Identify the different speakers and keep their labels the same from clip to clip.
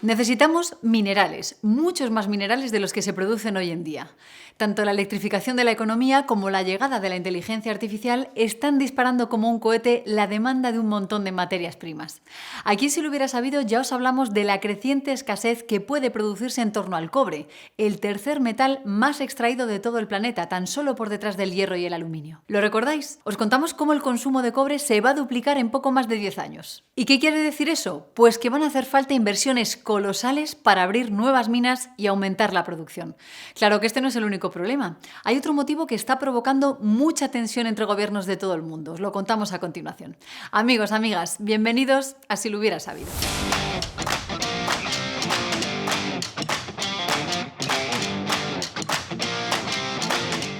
Speaker 1: Necesitamos minerales, muchos más minerales de los que se producen hoy en día. Tanto la electrificación de la economía como la llegada de la inteligencia artificial están disparando como un cohete la demanda de un montón de materias primas. Aquí, si lo hubiera sabido, ya os hablamos de la creciente escasez que puede producirse en torno al cobre, el tercer metal más extraído de todo el planeta, tan solo por detrás del hierro y el aluminio. ¿Lo recordáis? Os contamos cómo el consumo de cobre se va a duplicar en poco más de 10 años. ¿Y qué quiere decir eso? Pues que van a hacer falta inversiones colosales para abrir nuevas minas y aumentar la producción. Claro que este no es el único problema. Hay otro motivo que está provocando mucha tensión entre gobiernos de todo el mundo. Os lo contamos a continuación. Amigos, amigas, bienvenidos a Si lo hubiera sabido.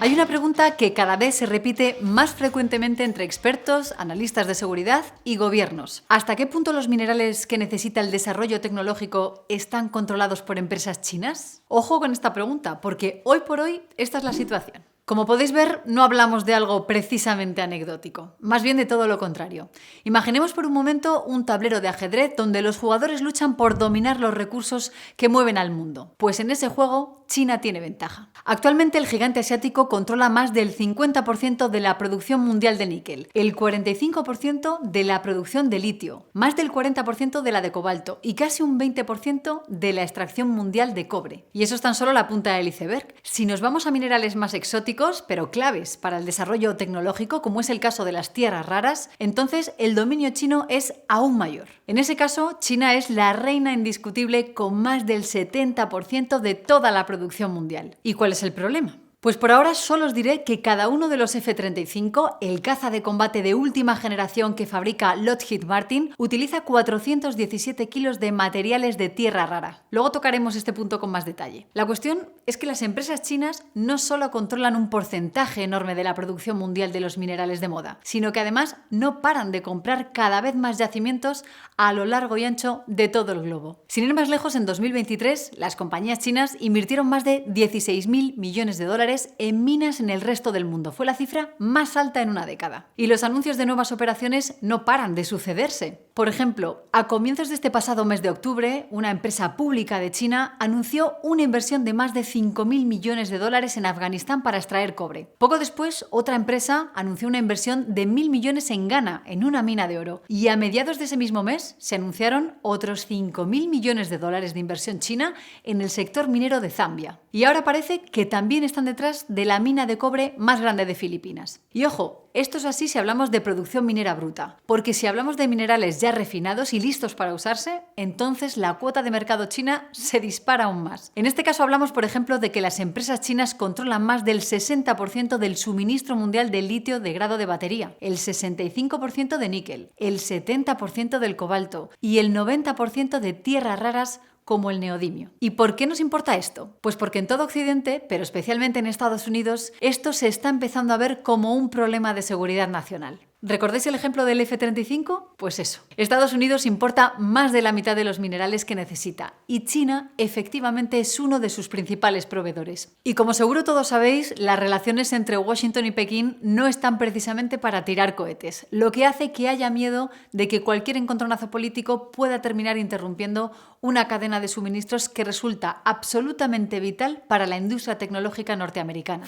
Speaker 1: Hay una pregunta que cada vez se repite más frecuentemente entre expertos, analistas de seguridad y gobiernos. ¿Hasta qué punto los minerales que necesita el desarrollo tecnológico están controlados por empresas chinas? Ojo con esta pregunta, porque hoy por hoy esta es la situación. Como podéis ver, no hablamos de algo precisamente anecdótico, más bien de todo lo contrario. Imaginemos por un momento un tablero de ajedrez donde los jugadores luchan por dominar los recursos que mueven al mundo. Pues en ese juego, China tiene ventaja. Actualmente el gigante asiático controla más del 50% de la producción mundial de níquel, el 45% de la producción de litio, más del 40% de la de cobalto y casi un 20% de la extracción mundial de cobre. Y eso es tan solo la punta del iceberg. Si nos vamos a minerales más exóticos, pero claves para el desarrollo tecnológico, como es el caso de las tierras raras, entonces el dominio chino es aún mayor. En ese caso, China es la reina indiscutible con más del 70% de toda la producción mundial. ¿Y cuál es el problema? Pues por ahora solo os diré que cada uno de los F-35, el caza de combate de última generación que fabrica Lockheed Martin, utiliza 417 kilos de materiales de tierra rara. Luego tocaremos este punto con más detalle. La cuestión es que las empresas chinas no solo controlan un porcentaje enorme de la producción mundial de los minerales de moda, sino que además no paran de comprar cada vez más yacimientos a lo largo y ancho de todo el globo. Sin ir más lejos, en 2023, las compañías chinas invirtieron más de 16.000 millones de dólares en minas en el resto del mundo. Fue la cifra más alta en una década. Y los anuncios de nuevas operaciones no paran de sucederse. Por ejemplo, a comienzos de este pasado mes de octubre, una empresa pública de China anunció una inversión de más de 5.000 millones de dólares en Afganistán para extraer cobre. Poco después, otra empresa anunció una inversión de 1.000 millones en Ghana, en una mina de oro. Y a mediados de ese mismo mes se anunciaron otros 5.000 millones de dólares de inversión china en el sector minero de Zambia. Y ahora parece que también están detrás de la mina de cobre más grande de Filipinas. Y ojo, esto es así si hablamos de producción minera bruta, porque si hablamos de minerales ya refinados y listos para usarse, entonces la cuota de mercado china se dispara aún más. En este caso hablamos, por ejemplo, de que las empresas chinas controlan más del 60% del suministro mundial de litio de grado de batería, el 65% de níquel, el 70% del cobalto y el 90% de tierras raras como el neodimio. ¿Y por qué nos importa esto? Pues porque en todo Occidente, pero especialmente en Estados Unidos, esto se está empezando a ver como un problema de seguridad nacional. ¿Recordáis el ejemplo del F-35? Pues eso. Estados Unidos importa más de la mitad de los minerales que necesita y China efectivamente es uno de sus principales proveedores. Y como seguro todos sabéis, las relaciones entre Washington y Pekín no están precisamente para tirar cohetes, lo que hace que haya miedo de que cualquier encontronazo político pueda terminar interrumpiendo una cadena de suministros que resulta absolutamente vital para la industria tecnológica norteamericana.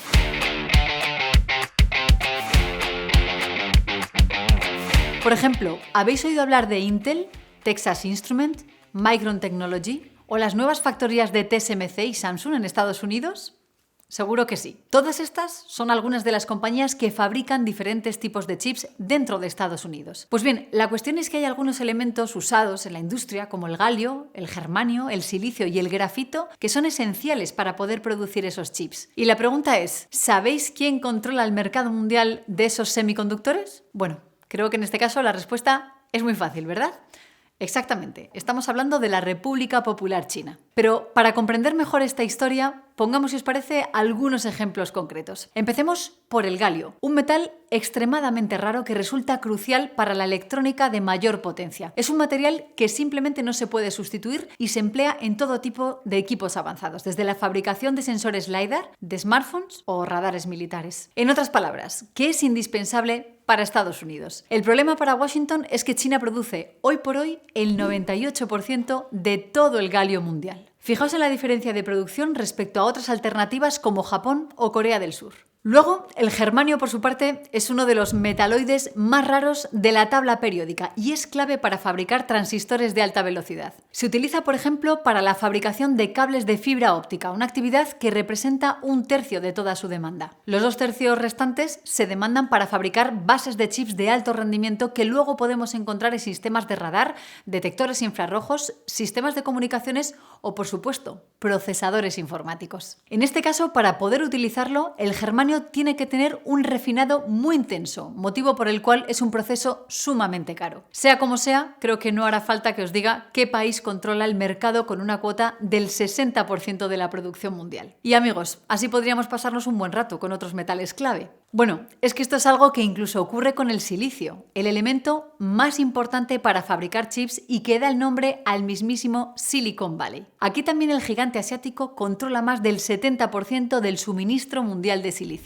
Speaker 1: Por ejemplo, ¿habéis oído hablar de Intel, Texas Instruments, Micron Technology o las nuevas factorías de TSMC y Samsung en Estados Unidos? Seguro que sí. Todas estas son algunas de las compañías que fabrican diferentes tipos de chips dentro de Estados Unidos. Pues bien, la cuestión es que hay algunos elementos usados en la industria, como el galio, el germanio, el silicio y el grafito, que son esenciales para poder producir esos chips. Y la pregunta es, ¿sabéis quién controla el mercado mundial de esos semiconductores? Bueno, creo que en este caso la respuesta es muy fácil, ¿verdad? Exactamente, estamos hablando de la República Popular China. Pero para comprender mejor esta historia, pongamos, si os parece, algunos ejemplos concretos. Empecemos por el galio, un metal extremadamente raro que resulta crucial para la electrónica de mayor potencia. Es un material que simplemente no se puede sustituir y se emplea en todo tipo de equipos avanzados, desde la fabricación de sensores LiDAR, de smartphones o radares militares. En otras palabras, ¿qué es indispensable para Estados Unidos. El problema para Washington es que China produce hoy por hoy el 98% de todo el galio mundial. Fijaos en la diferencia de producción respecto a otras alternativas como Japón o Corea del Sur. Luego, el germanio, por su parte, es uno de los metaloides más raros de la tabla periódica y es clave para fabricar transistores de alta velocidad. Se utiliza, por ejemplo, para la fabricación de cables de fibra óptica, una actividad que representa 1/3 de toda su demanda. Los 2/3 restantes se demandan para fabricar bases de chips de alto rendimiento que luego podemos encontrar en sistemas de radar, detectores infrarrojos, sistemas de comunicaciones o, por supuesto, procesadores informáticos. En este caso, para poder utilizarlo, el germanio tiene que tener un refinado muy intenso, motivo por el cual es un proceso sumamente caro. Sea como sea, creo que no hará falta que os diga qué país controla el mercado con una cuota del 60% de la producción mundial. Y amigos, así podríamos pasarnos un buen rato con otros metales clave. Bueno, es que esto es algo que incluso ocurre con el silicio, el elemento más importante para fabricar chips y que da el nombre al mismísimo Silicon Valley. Aquí también el gigante asiático controla más del 70% del suministro mundial de silicio.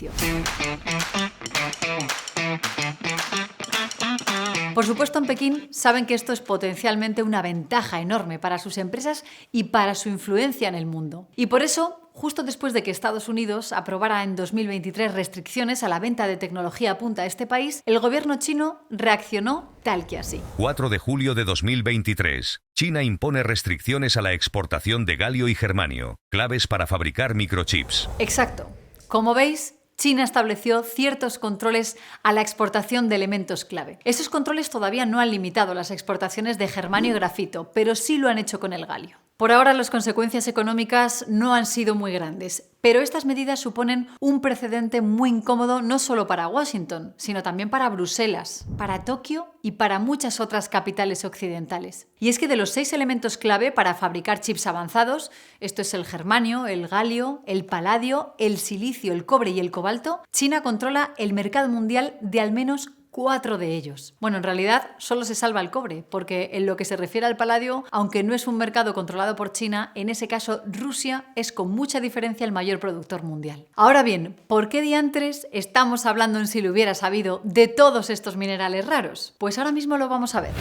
Speaker 1: Por supuesto, en Pekín saben que esto es potencialmente una ventaja enorme para sus empresas y para su influencia en el mundo. Y por eso, justo después de que Estados Unidos aprobara en 2023 restricciones a la venta de tecnología punta a este país, el gobierno chino reaccionó tal que así.
Speaker 2: 4 de julio de 2023. China impone restricciones a la exportación de galio y germanio, claves para fabricar microchips.
Speaker 1: Exacto. Como veis, China estableció ciertos controles a la exportación de elementos clave. Esos controles todavía no han limitado las exportaciones de germanio y grafito, pero sí lo han hecho con el galio. Por ahora las consecuencias económicas no han sido muy grandes, pero estas medidas suponen un precedente muy incómodo no solo para Washington, sino también para Bruselas, para Tokio y para muchas otras capitales occidentales. Y es que de los 6 elementos clave para fabricar chips avanzados, esto es el germanio, el galio, el paladio, el silicio, el cobre y el cobalto, China controla el mercado mundial de al menos 4 de ellos. Bueno, en realidad solo se salva el cobre, porque en lo que se refiere al paladio, aunque no es un mercado controlado por China, en ese caso Rusia es con mucha diferencia el mayor productor mundial. Ahora bien, ¿por qué diantres estamos hablando en Si lo hubiera sabido de todos estos minerales raros? Pues ahora mismo lo vamos a ver.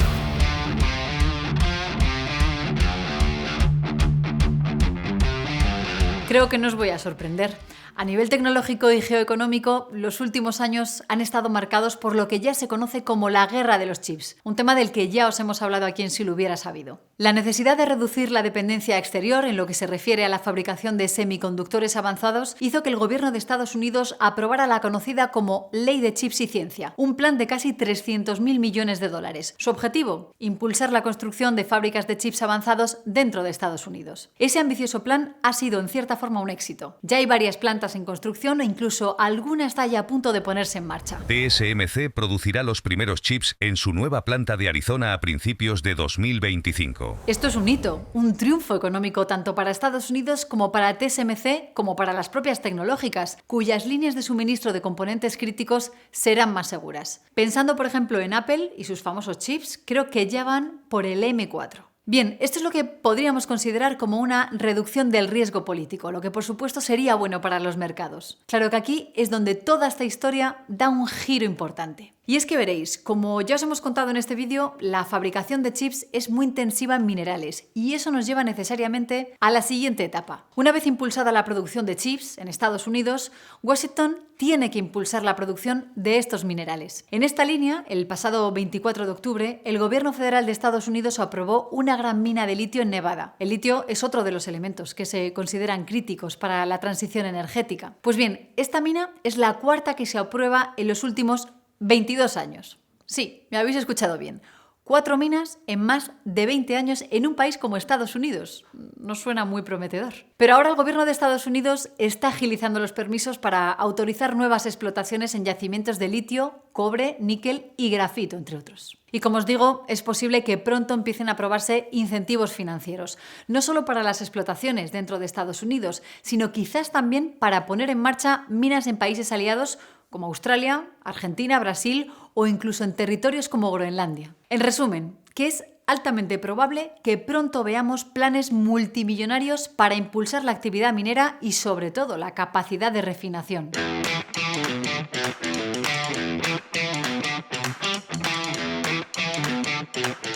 Speaker 1: Creo que no os voy a sorprender. A nivel tecnológico y geoeconómico, los últimos años han estado marcados por lo que ya se conoce como la guerra de los chips, un tema del que ya os hemos hablado aquí en Si lo hubiera sabido. La necesidad de reducir la dependencia exterior en lo que se refiere a la fabricación de semiconductores avanzados hizo que el gobierno de Estados Unidos aprobara la conocida como Ley de Chips y Ciencia, un plan de casi 300.000 millones de dólares. Su objetivo, impulsar la construcción de fábricas de chips avanzados dentro de Estados Unidos. Ese ambicioso plan ha sido en cierta forma un éxito. Ya hay varias plantas en construcción e incluso alguna está ya a punto de ponerse en marcha.
Speaker 2: TSMC producirá los primeros chips en su nueva planta de Arizona a principios de 2025.
Speaker 1: Esto es un hito, un triunfo económico tanto para Estados Unidos como para TSMC, como para las propias tecnológicas, cuyas líneas de suministro de componentes críticos serán más seguras. Pensando, por ejemplo, en Apple y sus famosos chips, creo que ya van por el M4. Bien, esto es lo que podríamos considerar como una reducción del riesgo político, lo que por supuesto sería bueno para los mercados. Claro que aquí es donde toda esta historia da un giro importante. Y es que veréis, como ya os hemos contado en este vídeo, la fabricación de chips es muy intensiva en minerales y eso nos lleva necesariamente a la siguiente etapa. Una vez impulsada la producción de chips en Estados Unidos, Washington tiene que impulsar la producción de estos minerales. En esta línea, el pasado 24 de octubre, el Gobierno Federal de Estados Unidos aprobó una gran mina de litio en Nevada. El litio es otro de los elementos que se consideran críticos para la transición energética. Pues bien, esta mina es la cuarta que se aprueba en los últimos 22 años. Sí, me habéis escuchado bien. 4 minas en más de 20 años en un país como Estados Unidos. No suena muy prometedor. Pero ahora el gobierno de Estados Unidos está agilizando los permisos para autorizar nuevas explotaciones en yacimientos de litio, cobre, níquel y grafito, entre otros. Y como os digo, es posible que pronto empiecen a aprobarse incentivos financieros, no solo para las explotaciones dentro de Estados Unidos, sino quizás también para poner en marcha minas en países aliados como Australia, Argentina, Brasil o incluso en territorios como Groenlandia. En resumen, que es altamente probable que pronto veamos planes multimillonarios para impulsar la actividad minera y sobre todo la capacidad de refinación.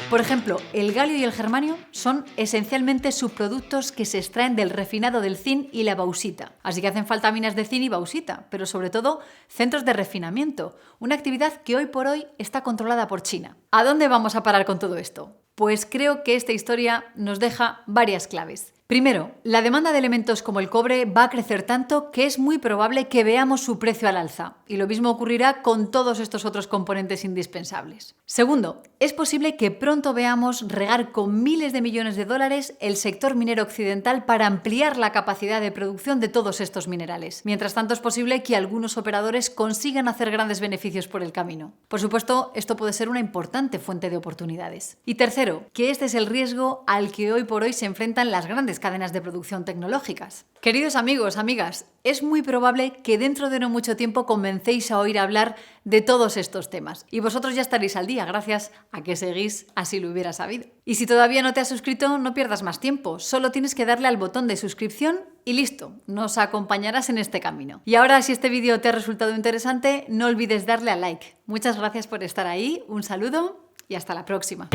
Speaker 1: Por ejemplo, el galio y el germanio son esencialmente subproductos que se extraen del refinado del zinc y la bauxita. Así que hacen falta minas de zinc y bauxita, pero sobre todo centros de refinamiento, una actividad que hoy por hoy está controlada por China. ¿A dónde vamos a parar con todo esto? Pues creo que esta historia nos deja varias claves. Primero, la demanda de elementos como el cobre va a crecer tanto que es muy probable que veamos su precio al alza, y lo mismo ocurrirá con todos estos otros componentes indispensables. Segundo, es posible que pronto veamos regar con miles de millones de dólares el sector minero occidental para ampliar la capacidad de producción de todos estos minerales. Mientras tanto, es posible que algunos operadores consigan hacer grandes beneficios por el camino. Por supuesto, esto puede ser una importante fuente de oportunidades. Y tercero, que este es el riesgo al que hoy por hoy se enfrentan las grandes cadenas de producción tecnológicas. Queridos amigos, amigas, es muy probable que dentro de no mucho tiempo comencéis a oír hablar de todos estos temas y vosotros ya estaréis al día gracias a que seguís Así lo hubiera sabido. Y si todavía no te has suscrito, no pierdas más tiempo, solo tienes que darle al botón de suscripción y listo, nos acompañarás en este camino. Y ahora, si este vídeo te ha resultado interesante, no olvides darle a like. Muchas gracias por estar ahí, un saludo y hasta la próxima.